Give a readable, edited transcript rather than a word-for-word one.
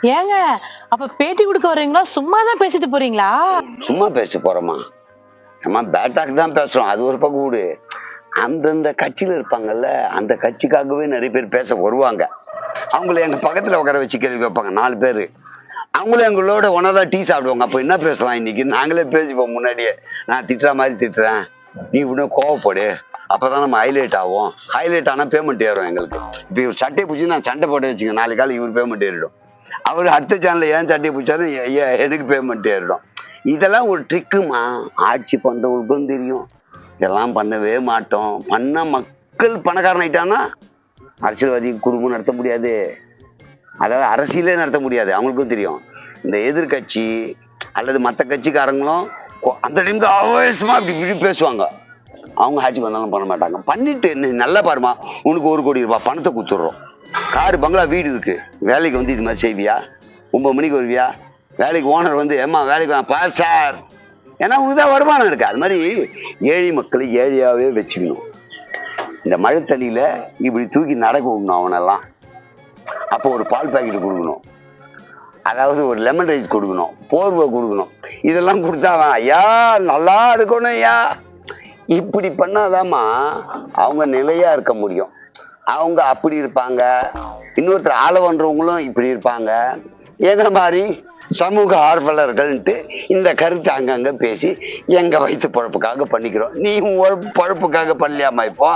ஏங்க அப்ப பேட்டி கொடுக்க வர்றீங்களா சும்மாதான் பேசிட்டு போறீங்களா? சும்மா பேச போறோமா? நம்ம பேட்டாக்கு தான் பேசுறோம், அது ஒரு பக்கம் கூடு. அந்தந்த கட்சியில இருப்பாங்கல்ல, அந்த கட்சிக்காகவே நிறைய பேர் பேச வருவாங்க. அவங்கள எங்க பக்கத்துல உட்கார வச்சு கேள்வி கேட்பாங்க 4 பேரு. அவங்களும் எங்களோட ஒன்னதா டீ சாப்பிடுவாங்க. அப்ப என்ன பேசலாம் இன்னைக்கு? நாங்களே பேசிப்போம் முன்னாடியே. நான் திட்டுற மாதிரி திட்டுறேன், நீ இன்னும் கோவப்படு, அப்பதான் நம்ம ஹைலைட் ஆகும். ஹைலைட் ஆனா பேமெண்ட் ஏறும் எங்களுக்கு. இப்ப இவர் சட்டையை பிடிச்சி நான் சண்டை போட்டு வச்சுக்க, நாளைக்கு காலம் இவர் பேமெண்ட் ஏறிடும். அவர் அடுத்த சேனல்ல ஏன் சட்டையை பிடிச்சாலும் எதுக்கு பேமெண்ட் ஏறிடும். இதெல்லாம் ஒரு ட்ரிக்குமா, ஆட்சி பண்றவங்களுக்கும் தெரியும். இதெல்லாம் பண்ணவே மாட்டோம். பண்ண மக்கள் பணக்காரன் ஆயிட்டான்னா அரசியல்வாதி குடும்பம் நடத்த முடியாது, அதாவது அரசியலே நடத்த முடியாது. அவங்களுக்கும் தெரியும். இந்த எதிர்கட்சி அல்லது மற்ற கட்சிக்காரங்களும் அந்த டைம்ல ஆவேசமா இப்படி பேசுவாங்க. அவங்க ஆட்சிக்கு வந்தாலும் பண்ண மாட்டாங்க. பண்ணிட்டு நல்லா பாருமா, உனக்கு 1 கோடி ரூபாய் பணத்தை கொடுத்துட்றோம், காரு பங்களா வீடு இருக்கு, வேலைக்கு வந்து இது மாதிரி செய்வியா? 9 மணிக்கு வருவியா? வேலைக்கு ஓனர் வந்து ஏமா வேலைக்கு பார் சார், ஏன்னா உனக்கு தான் வருமானம் இருக்கு. அது மாதிரி ஏழை மக்களை ஏழையாவே வச்சுக்கணும். இந்த மழை தண்ணியில இப்படி தூக்கி நடக்க விடணும் அவனெல்லாம். அப்போ ஒரு பால் பாக்கெட் கொடுக்கணும், அதாவது ஒரு லெமன் ரைஸ் கொடுக்கணும், போர்வை கொடுக்கணும். இதெல்லாம் கொடுத்தாவன் ஐயா நல்லா இருக்கணும் ஐயா. இப்படி பண்ணாதாம்மா அவங்க நிலையா இருக்க முடியும். அவங்க அப்படி இருப்பாங்க, இன்னொருத்தர் ஆள பண்றவங்களும் இப்படி இருப்பாங்க. எங்களை மாதிரி சமூக ஆர்வலர்கள்ன்ட்டு இந்த கருத்தை அங்கங்க பேசி எங்க வயிற்று பொழப்புக்காக பண்ணிக்கிறோம். நீ உன் பொழப்புக்காக பண்ணலையாமா இப்போ?